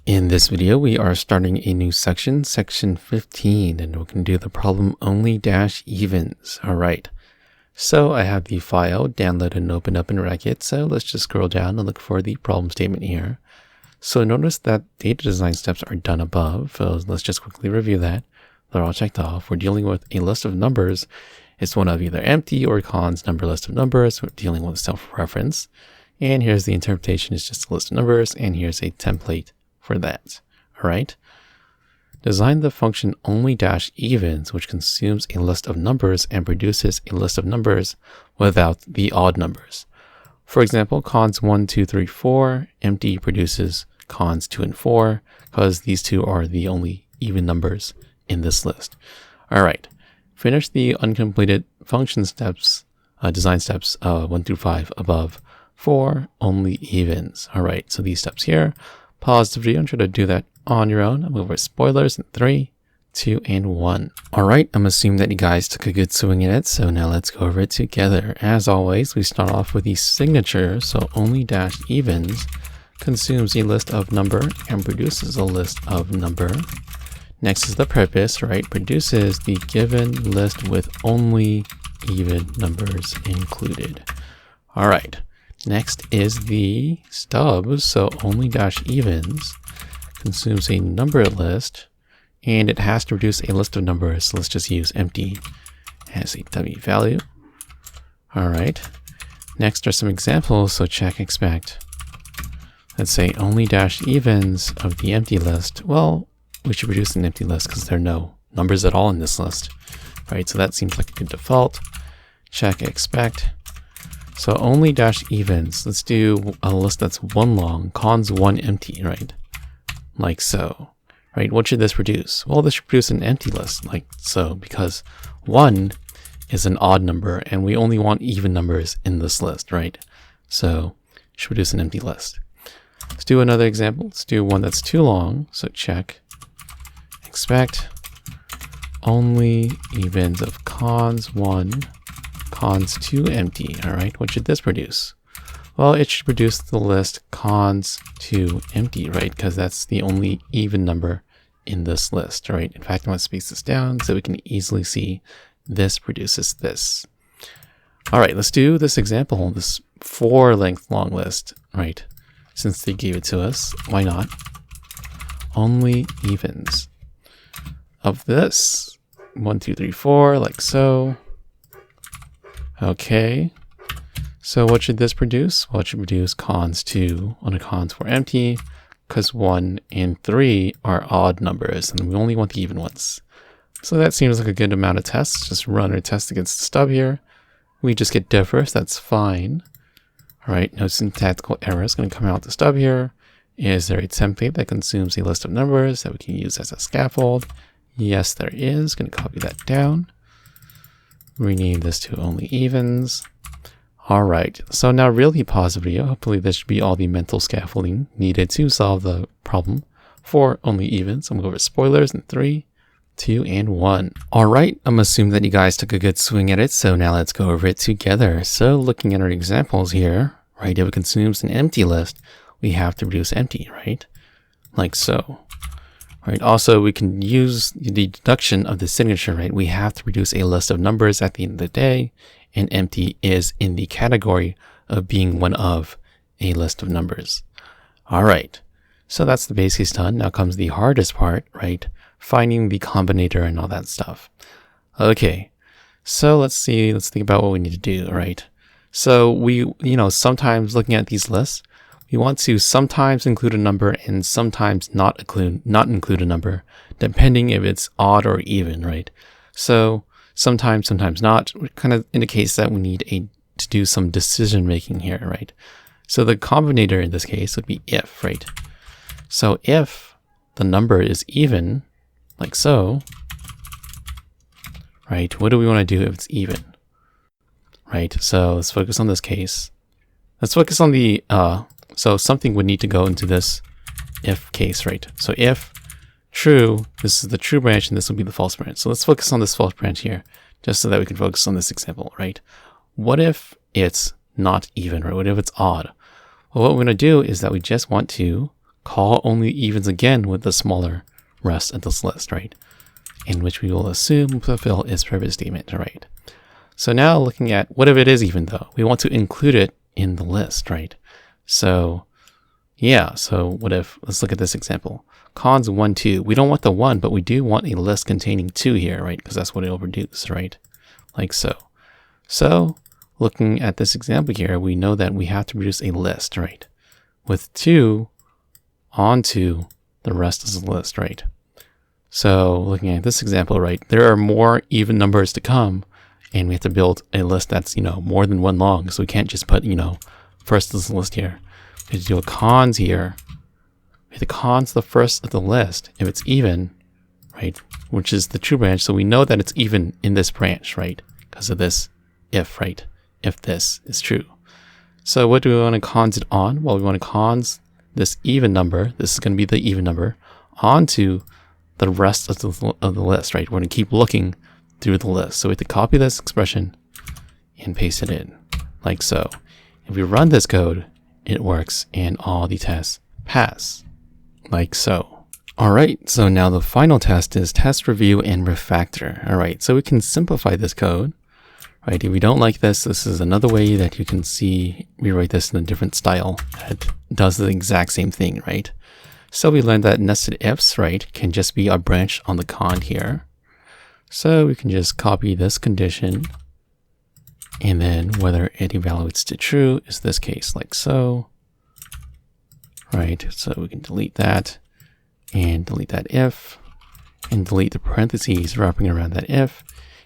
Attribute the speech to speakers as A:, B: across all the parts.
A: In this video, we are starting a new section, section 15, and we're going to do the problem only dash evens. All right. So I have the file downloaded and opened up in Racket. So let's just scroll down and look for the problem statement here. So notice that data design steps are done above. So let's just quickly review that. They're all checked off. We're dealing with a list of numbers. It's one of either empty or cons number list of numbers. We're dealing with self-reference. And here's the interpretation. It's just a list of numbers. And here's a template for that. All right. Design the function only dash evens, which consumes a list of numbers and produces a list of numbers without the odd numbers. For example, cons 1, 2, 3, 4, empty produces cons 2 and 4 because these two are the only even numbers in this list. All right. Finish the uncompleted function steps, design steps 1 through 5 above for only evens. All right. So these steps here. Pause the video and try to do that on your own. I'm over spoilers in 3, 2, and 1. All right, I'm assuming that you guys took a good swing at it. So now let's go over it together. As always, we start off with the signature. So only dash evens consumes a list of number and produces a list of number. Next is the purpose, right? Produces the given list with only even numbers included. All right. Next is the stubs, so only dash evens consumes a number list, and it has to produce a list of numbers. So let's just use empty as a dummy value. All right. Next are some examples, so check expect. Let's say only dash evens of the empty list. Well, we should produce an empty list because there are no numbers at all in this list, right? So that seems like a good default. Check expect. So only dash evens, let's do a list that's 1 long, cons 1 empty, right? Like so, right? What should this produce? Well, this should produce an empty list, like so, because 1 is an odd number and we only want even numbers in this list, right? So it should produce an empty list. Let's do another example. Let's do one that's too long. So check, expect, only evens of cons 1, cons 2 empty. All right, what should this produce? Well, it should produce the list cons 2 empty, right? Because that's the only even number in this list, right? In fact, I'm going to space this down so we can easily see this produces this. All right, let's do this example, this 4 length long list, right? Since they gave it to us, why not? Only evens of this 1, 2, 3, 4, like so. Okay, so what should this produce? Well, it should produce cons 2 on a cons 4 empty because 1 and 3 are odd numbers and we only want the even ones. So that seems like a good amount of tests. Just run our test against the stub here. We just get differs, that's fine. All right, no syntactical error is going to come out the stub here. Is there a template that consumes a list of numbers that we can use as a scaffold? Yes, there is. Going to copy that down. Rename this to only evens. All right, so now really pause the video. Hopefully this should be all the mental scaffolding needed to solve the problem for only evens. I'm going to go over spoilers in 3, 2, and 1. All right, I'm assuming that you guys took a good swing at it. So now let's go over it together. So looking at our examples here, right, if it consumes an empty list, we have to produce empty, right? Like so. Right. Also, we can use the deduction of the signature, right? We have to produce a list of numbers at the end of the day, and empty is in the category of being one of a list of numbers. All right. So that's the basics done. Now comes the hardest part, right? Finding the combinator and all that stuff. Okay. So let's think about what we need to do, right? So we, sometimes looking at these lists, we want to sometimes include a number and sometimes not include a number, depending if it's odd or even, right? So sometimes not, which kind of indicates that we need to do some decision making here, right? So the combinator in this case would be if, right? So if the number is even, like so, right? What do we want to do if it's even, right? So let's focus on this case. Let's focus on the so something would need to go into this if case, right? So if true, this is the true branch and this will be the false branch. So let's focus on this false branch here, just so that we can focus on this example, right? What if it's not even, right? What if it's odd? Well, what we're going to do is that we just want to call only evens again with the smaller rest of this list, right? In which we will assume fulfill its purpose statement, right? So now looking at what if it is even though? We want to include it in the list, right? So yeah, so what if, let's look at this example. Cons 1, 2. We don't want the 1, but we do want a list containing 2 here, right? Because that's what it will produce, right? Like so. So looking at this example here, we know that we have to produce a list, right? With 2 onto the rest of the list, right? So looking at this example, right, there are more even numbers to come, and we have to build a list that's, more than 1 long. So we can't just put, first of the list here. We have to do a cons here. We have to cons the first of the list if it's even, right, which is the true branch. So we know that it's even in this branch, right, because of this if, right, if this is true. So what do we want to cons it on? Well, we want to cons this even number. This is going to be the even number onto the rest of the list, right? We're going to keep looking through the list. So we have to copy this expression and paste it in like so. If we run this code, it works and all the tests pass like so. All right, so now the final test is test review and refactor. All right, so we can simplify this code, right? If we don't like this, this is another way that you can rewrite this in a different style that does the exact same thing, right? So we learned that nested ifs, right, can just be a branch on the con here. So we can just copy this condition, and then whether it evaluates to true is this case, like so. Right, so we can delete that, and delete that if, and delete the parentheses wrapping around that if.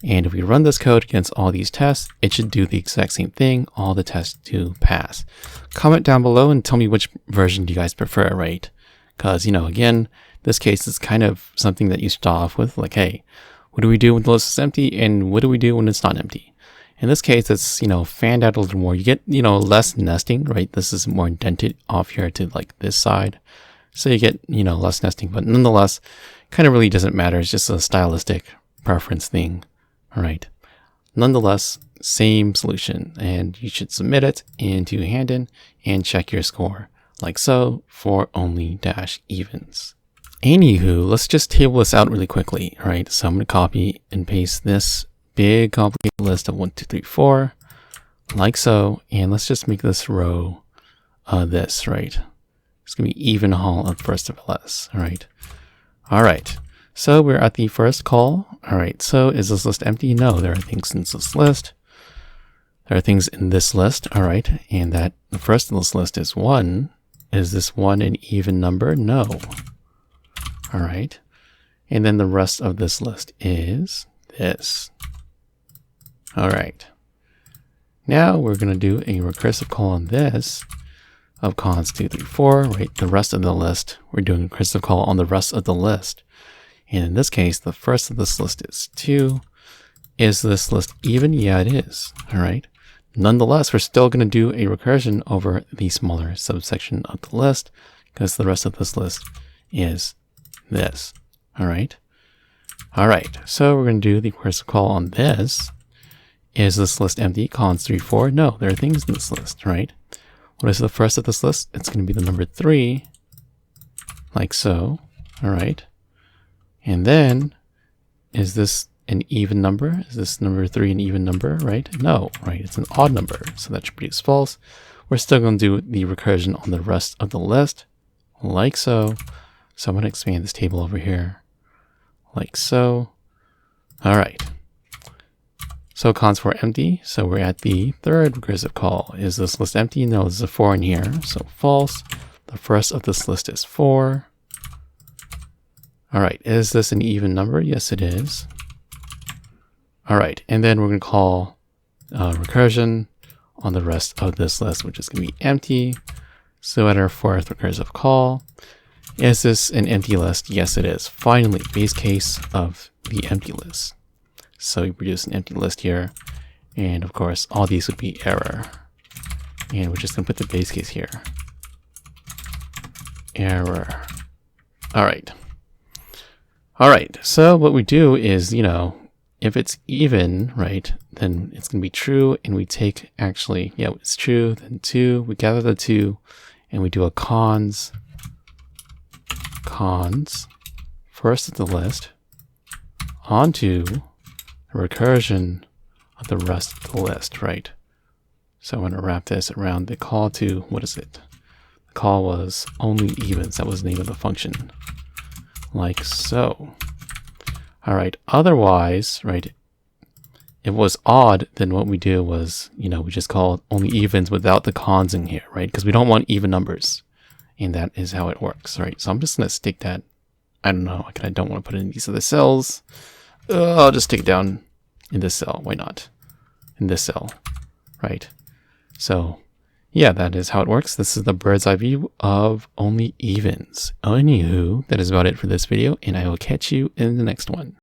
A: And if we run this code against all these tests, it should do the exact same thing, all the tests do pass. Comment down below and tell me which version do you guys prefer, right? Because, again, this case is kind of something that you start off with, like, hey, what do we do when the list is empty, and what do we do when it's not empty? In this case, it's, fanned out a little more. You get, less nesting, right? This is more indented off here to like this side. So you get, less nesting, but nonetheless, kind of really doesn't matter. It's just a stylistic preference thing. All right. Nonetheless, same solution, and you should submit it into Handin and check your score like so for only dash evens. Anywho, let's just table this out really quickly. All right. So I'm going to copy and paste this big complicated list of 1, 2, 3, 4 like so. And let's just make this row this, right? It's going to be even haul of first of ls. All right. All right. So we're at the first call. All right. So is this list empty? No, there are things in this list. There are things in this list. All right. And that the first of this list is 1. Is this 1 an even number? No. All right. And then the rest of this list is this. All right. Now we're going to do a recursive call on this of cons 2, 3, 4, right? The rest of the list, we're doing a recursive call on the rest of the list. And in this case, the first of this list is 2. Is this list even? Yeah, it is. All right. Nonetheless, we're still going to do a recursion over the smaller subsection of the list because the rest of this list is this. All right. All right. So we're going to do the recursive call on this. Is this list empty? Cons 3, 4. No, there are things in this list, right? What is the first of this list? It's going to be the number 3, like so. All right. And then, is this an even number? Is this number 3 an even number, right? No, right? It's an odd number, so that should produce false. We're still going to do the recursion on the rest of the list, like so. So I'm going to expand this table over here, like so. All right. So cons 4 empty. So we're at the third recursive call. Is this list empty? No, there's a 4 in here, so false. The first of this list is 4. All right, is this an even number? Yes, it is. All right, and then we're going to call recursion on the rest of this list, which is going to be empty. So at our fourth recursive call, is this an empty list? Yes, it is. Finally, base case of the empty list. So we produce an empty list here. And of course, all these would be error. And we're just going to put the base case here. Error. All right. All right. So what we do is, if it's even, right, then it's going to be true. And we take actually, yeah, it's true. Then 2, we gather the 2 and we do a cons cons first of the list onto the recursion of the rest of the list, right? So I'm going to wrap this around the call to, what is it? The call was only evens. That was the name of the function. Like so. All right. Otherwise, right, if it was odd, then what we do was, we just call only evens without the cons in here, right? Because we don't want even numbers. And that is how it works, right? So I'm just going to stick that, I don't know, I don't want to put it in these other cells. I'll just stick it down in this cell. Why not? In this cell, right? So yeah, that is how it works. This is the bird's eye view of only evens. Anywho, that is about it for this video, and I will catch you in the next one.